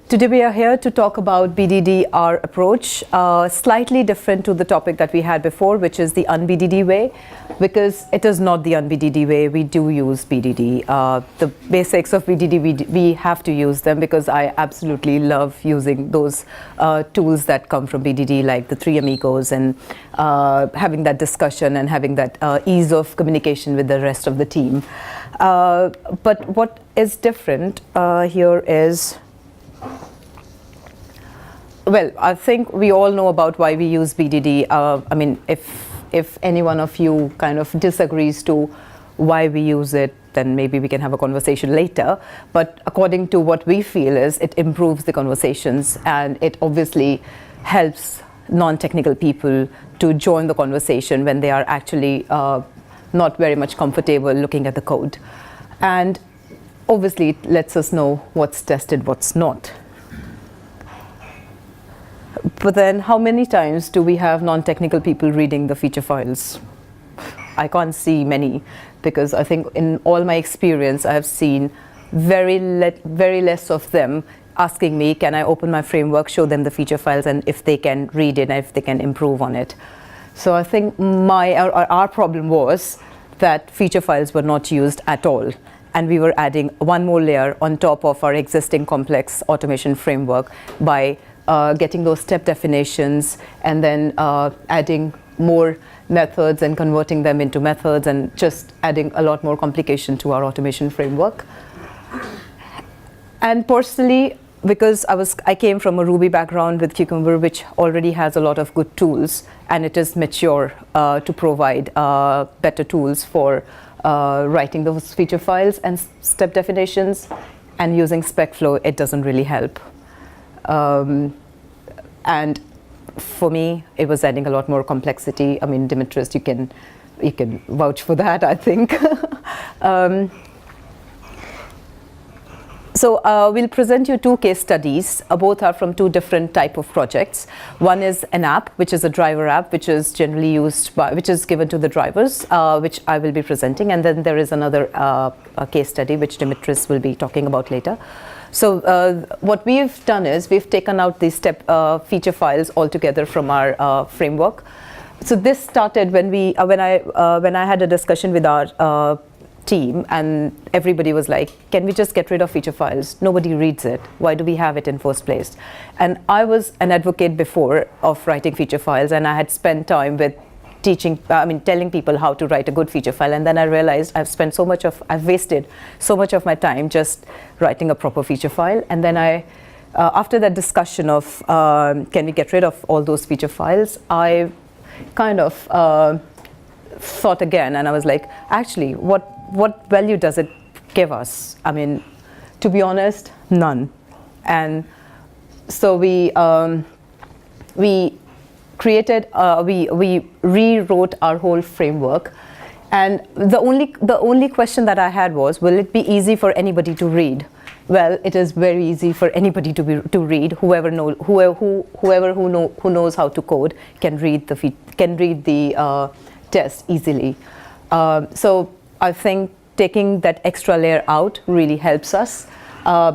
Today we are here to talk about BDD, our approach, slightly different to the topic that we had before, which is the unBDD way, because it is not the unBDD way. We do use BDD. The basics of BDD, we have to use them because I absolutely love using those tools that come from BDD, like the three amigos, and having that discussion and having that ease of communication with the rest of the team. But what is different here is, well, I think we all know about why we use BDD. I mean, if any one of you kind of disagrees to why we use it, then maybe we can have a conversation later. But according to what we feel is it improves the conversations, and it obviously helps non-technical people to join the conversation when they are actually not very much comfortable looking at the code. And obviously it lets us know what's tested, what's not. But then how many times do we have non-technical people reading the feature files? I can't see many, because I think in all my experience I have seen very less of them asking me, can I open my framework, show them the feature files, and if they can read it and if they can improve on it. So I think our problem was that feature files were not used at all, and we were adding one more layer on top of our existing complex automation framework by getting those step definitions, and then adding more methods and converting them into methods, and just adding a lot more complication to our automation framework. And personally, because I came from a Ruby background with Cucumber, which already has a lot of good tools, and it is mature to provide better tools for writing those feature files and step definitions, and using Specflow, it doesn't really help. And for me, it was adding a lot more complexity. I mean, Dimitris, you can vouch for that, I think. So we'll present you two case studies. Both are from two different type of projects. One is an app, which is a driver app, which is generally used by, which is given to the drivers, which I will be presenting. And then there is another case study, which Dimitris will be talking about later. So what we've done is we've taken out these feature files altogether from our framework. So this started when I had a discussion with our team, and everybody was like, can we just get rid of feature files? Nobody reads it. Why do we have it in first place? And I was an advocate before of writing feature files, and I had spent time with telling people how to write a good feature file, and then I realized I've wasted so much of my time just writing a proper feature file. And then after that discussion of can we get rid of all those feature files, I kind of thought again, and I was like, actually, what value does it give us? I mean, to be honest, none. And so we created, we rewrote our whole framework, and the only question that I had was, will it be easy for anybody to read? Well, it is very easy for anybody to read. Whoever knows how to code can read the test easily. So I think taking that extra layer out really helps us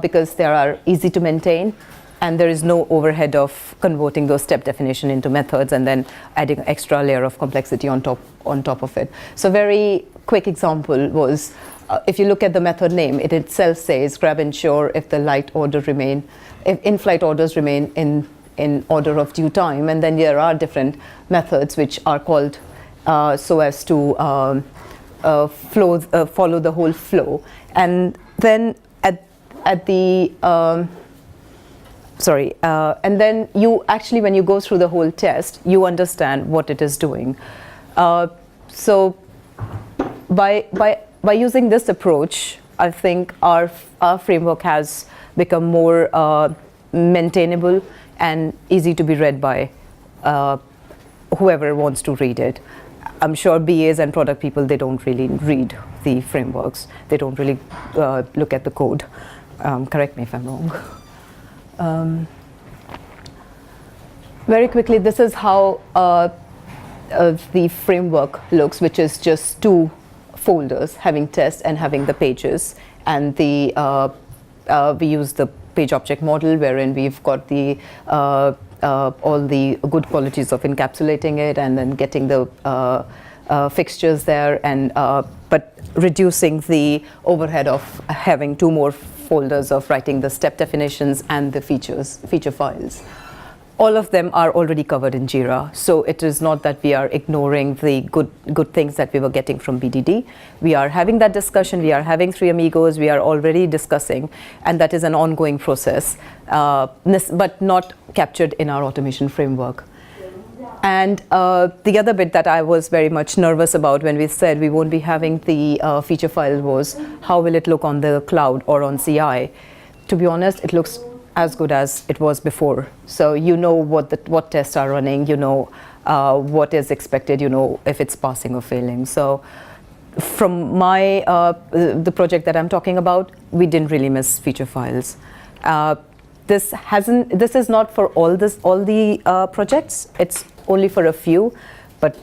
because they are easy to maintain, and there is no overhead of converting those step definition into methods and then adding an extra layer of complexity on top of it. So very quick example was, if you look at the method name, it itself says grab ensure if the in-flight orders remain in order of due time, and then there are different methods which are called so as to follow the whole flow. And then and then you actually, when you go through the whole test, you understand what it is doing. So by using this approach, I think our framework has become more maintainable and easy to be read by whoever wants to read it. I'm sure BAs and product people, they don't really read the frameworks. They don't really look at the code. Correct me if I'm wrong. Very quickly, this is how the framework looks, which is just two folders having test and having the pages, and we use the page object model, wherein we've got the all the good qualities of encapsulating it and then getting the fixtures there, and but reducing the overhead of having 2 more folders of writing the step definitions and the feature files. All of them are already covered in Jira, so it is not that we are ignoring the good things that we were getting from BDD. We are having that discussion, we are having 3 amigos, we are already discussing, and that is an ongoing process, but not captured in our automation framework. And the other bit that I was very much nervous about when we said we won't be having the feature file was how will it look on the cloud or on CI. To be honest, it looks as good as it was before. So you know what tests are running, you know what is expected, you know if it's passing or failing. So from my the project that I'm talking about, we didn't really miss feature files. This is not for all the projects. It's only for a few, but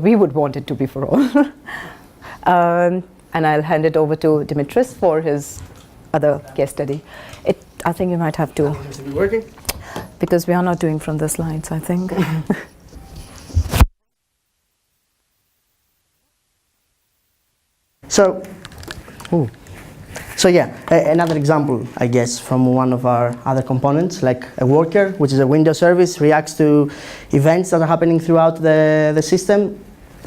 we would want it to be for all. And I'll hand it over to Dimitris for his other case study. I think you might have to. Seems to be working. Because we are not doing from the slides, I think. So yeah, another example, I guess, from one of our other components, like a worker, which is a Windows service, reacts to events that are happening throughout the system.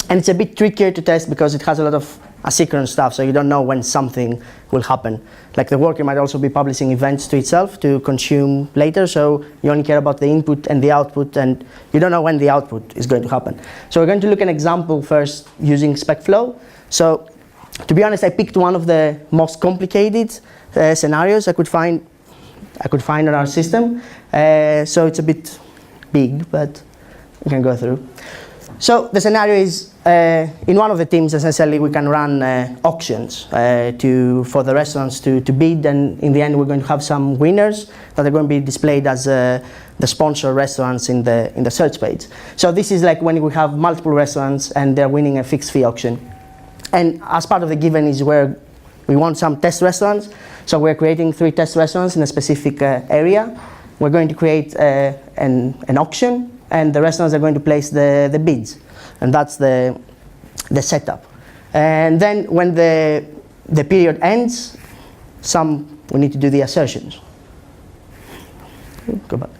And it's a bit trickier to test because it has a lot of asynchronous stuff, so you don't know when something will happen. Like the worker might also be publishing events to itself to consume later, so you only care about the input and the output, and you don't know when the output is going to happen. So we're going to look at an example first using Specflow. So to be honest, I picked one of the most complicated scenarios I could find on our system. So it's a bit big, but we can go through. So the scenario is, in one of the teams, essentially, we can run auctions for the restaurants to bid, and in the end, we're going to have some winners that are going to be displayed as the sponsor restaurants in the search page. So this is like when we have multiple restaurants and they're winning a fixed fee auction. And as part of the given is where we want some test restaurants. So we're creating 3 test restaurants in a specific area. We're going to create an auction, and the restaurants are going to place the bids. And that's the setup. And then when the period ends, we need to do the assertions. Go back.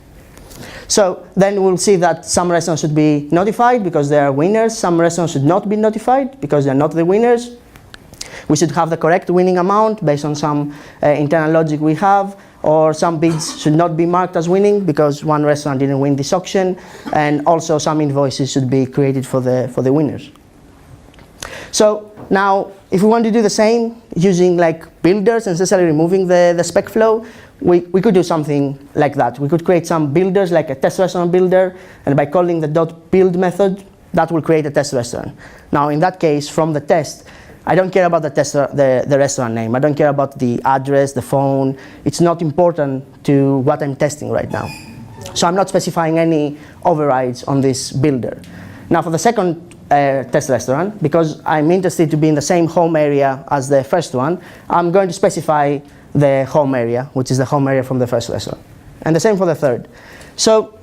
So then we'll see that some restaurants should be notified because they are winners. Some restaurants should not be notified because they're not the winners. We should have the correct winning amount based on some internal logic we have, or some bids should not be marked as winning because one restaurant didn't win this auction, and also some invoices should be created for the winners. So now, if we want to do the same using like builders and necessarily removing the Specflow, we could do something like that. We could create some builders, like a test restaurant builder, and by calling the .build method, that will create a test restaurant. Now, in that case, from the test, I don't care about the restaurant name. I don't care about the address, the phone. It's not important to what I'm testing right now. So I'm not specifying any overrides on this builder. Now for the second test restaurant, because I'm interested to be in the same home area as the first one, I'm going to specify the home area, which is the home area from the first restaurant. And the same for the third. So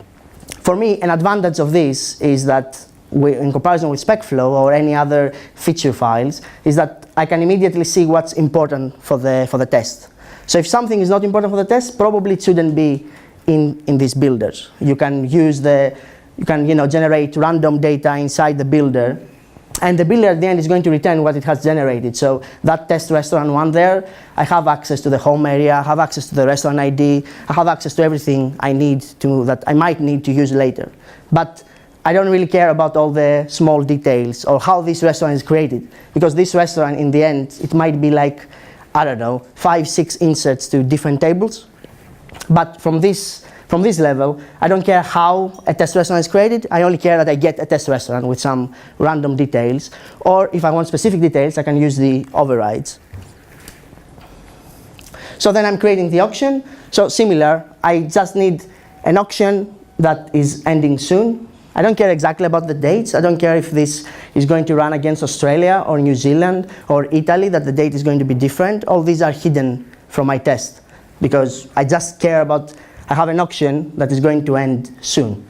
for me, an advantage of this is that in comparison with Specflow or any other feature files, is that I can immediately see what's important for the test. So if something is not important for the test, probably it shouldn't be in these builders. You can generate random data inside the builder, and the builder at the end is going to return what it has generated. So that test restaurant one there, I have access to the home area, I have access to the restaurant ID, I have access to everything I need that I might need to use later. But I don't really care about all the small details or how this restaurant is created, because this restaurant in the end, it might be like, I don't know, 5-6 inserts to different tables. But from this level, I don't care how a test restaurant is created. I only care that I get a test restaurant with some random details. Or if I want specific details, I can use the overrides. So then I'm creating the auction. So similar, I just need an auction that is ending soon. I don't care exactly about the dates. I don't care if this is going to run against Australia or New Zealand or Italy, that the date is going to be different. All these are hidden from my test. because I just care about, I have an auction that is going to end soon.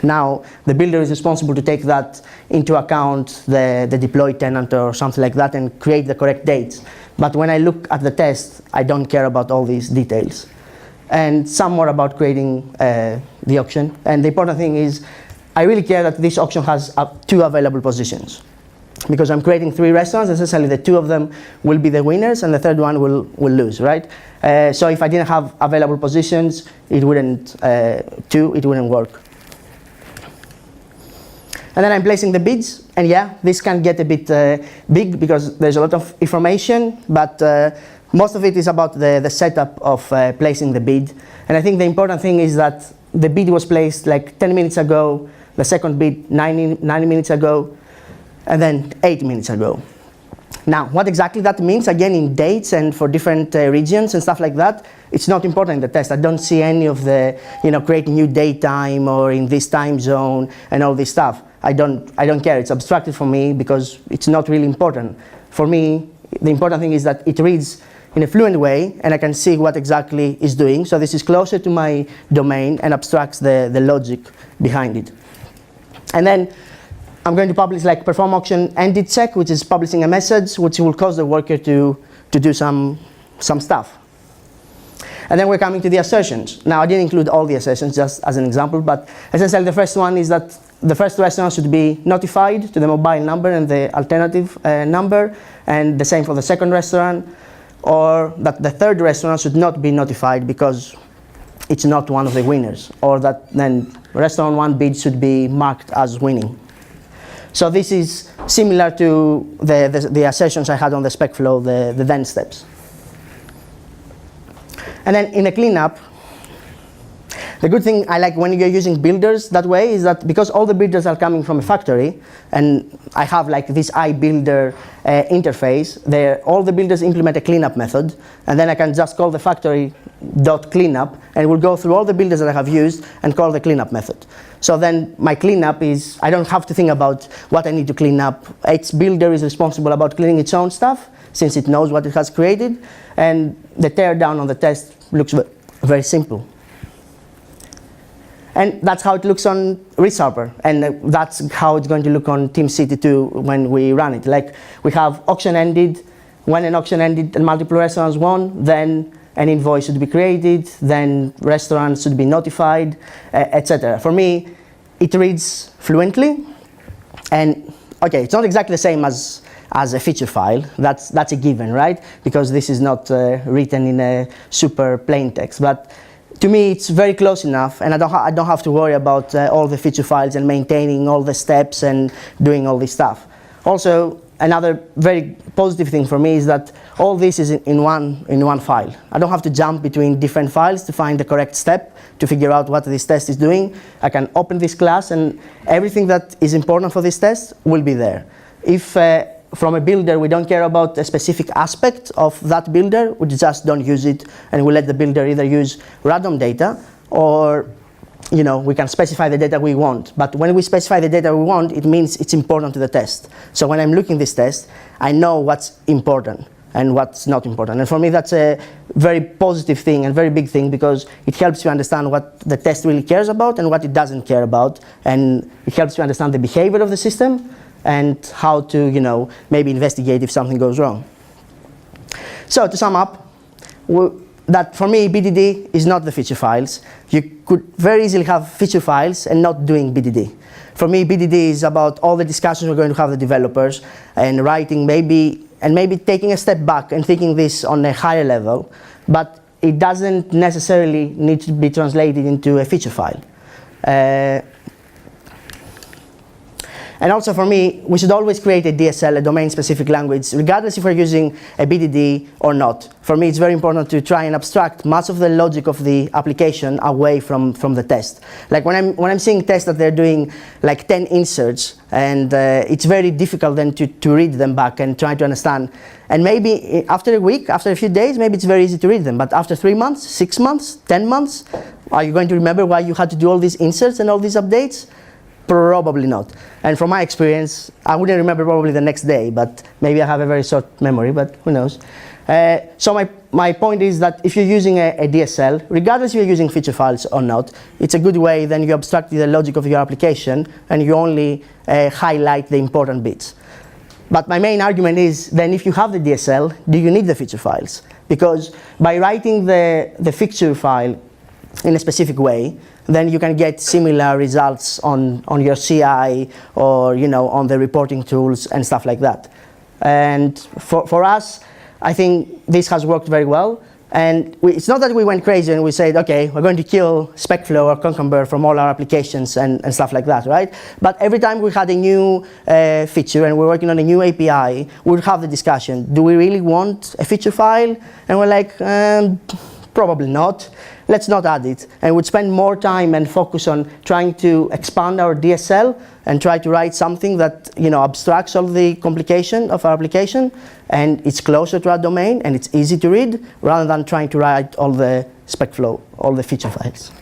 Now, the builder is responsible to take that into account, the deploy tenant or something like that, and create the correct dates. But when I look at the test, I don't care about all these details. And some more about creating the auction. And the important thing is, I really care that this auction has 2 available positions. Because I'm creating 3 restaurants, essentially the 2 of them will be the winners and the 3rd one will lose, right? So if I didn't have available positions, it wouldn't, it wouldn't work. And then I'm placing the bids, and yeah, this can get a bit big because there's a lot of information, but most of it is about the setup of placing the bid. And I think the important thing is that the bid was placed like 10 minutes ago, the second bid 90 minutes ago, and then 8 minutes ago. Now, what exactly that means, again, in dates and for different regions and stuff like that, it's not important in the test. I don't see any of the, create new date time or in this time zone and all this stuff. I don't care. It's abstracted for me because it's not really important. For me, the important thing is that it reads in a fluent way and I can see what exactly it's doing. So this is closer to my domain and abstracts the logic behind it. And then I'm going to publish like perform auction ended check, which is publishing a message which will cause the worker to do some stuff. And then we're coming to the assertions. Now, I didn't include all the assertions, just as an example, but essentially the first one is that the first restaurant should be notified to the mobile number and the alternative number, and the same for the second restaurant, or that the third restaurant should not be notified because it's not one of the winners, or that then restaurant 1 bid should be marked as winning. So this is similar to the assertions I had on the Specflow, the then steps. And then in a cleanup, the good thing I like when you're using builders that way is that because all the builders are coming from a factory, and I have like this iBuilder interface, all the builders implement a cleanup method, and then I can just call the factory.cleanup, and it will go through all the builders that I have used and call the cleanup method. So then my cleanup is, I don't have to think about what I need to clean up. Each builder is responsible about cleaning its own stuff, since it knows what it has created, and the teardown on the test looks very simple. And that's how it looks on ReSharper, and that's how it's going to look on TeamCity too when we run it. Like we have auction ended, when an auction ended and multiple restaurants won, then an invoice should be created, then restaurants should be notified, etc. For me, it reads fluently, and okay, it's not exactly the same as a feature file. That's a given, right? Because this is not written in a super plain text, but to me, it's very close enough, and I don't have to worry about all the feature files and maintaining all the steps and doing all this stuff. Also, another very positive thing for me is that all this is in one file. I don't have to jump between different files to find the correct step to figure out what this test is doing. I can open this class, and everything that is important for this test will be there. If from a builder we don't care about a specific aspect of that builder, we just don't use it, and we let the builder either use random data or we can specify the data we want. But when we specify the data we want, it means it's important to the test. So when I'm looking this test, I know what's important and what's not important. And for me, that's a very positive thing and very big thing, because it helps you understand what the test really cares about and what it doesn't care about. And it helps you understand the behavior of the system and how to, maybe investigate if something goes wrong. So to sum up, that for me, BDD is not the feature files. You could very easily have feature files and not doing BDD. For me, BDD is about all the discussions we're going to have with the developers and writing maybe taking a step back and thinking this on a higher level, but it doesn't necessarily need to be translated into a feature file. And also for me, we should always create a DSL, a domain-specific language, regardless if we're using a BDD or not. For me, it's very important to try and abstract much of the logic of the application away from the test. Like when I'm seeing tests that they're doing like 10 inserts, and it's very difficult then to read them back and try to understand. And maybe after a week, after a few days, maybe it's very easy to read them. But after 3 months, 6 months, 10 months, are you going to remember why you had to do all these inserts and all these updates? Probably not. And from my experience, I wouldn't remember probably the next day, but maybe I have a very short memory, but who knows. So my point is that if you're using a DSL, regardless if you're using feature files or not, it's a good way. Then you abstract the logic of your application and you only highlight the important bits. But my main argument is then if you have the DSL, do you need the feature files? Because by writing the feature file in a specific way, then you can get similar results on your CI or on the reporting tools and stuff like that. And for us, I think this has worked very well. And it's not that we went crazy and we said, okay, we're going to kill Specflow or Cucumber from all our applications and stuff like that, right? But every time we had a new feature and we're working on a new API, we would have the discussion, do we really want a feature file? And we're like, probably not. Let's not add it. And we'd spend more time and focus on trying to expand our DSL and try to write something that abstracts all the complication of our application and it's closer to our domain and it's easy to read rather than trying to write all the Specflow, all the feature files.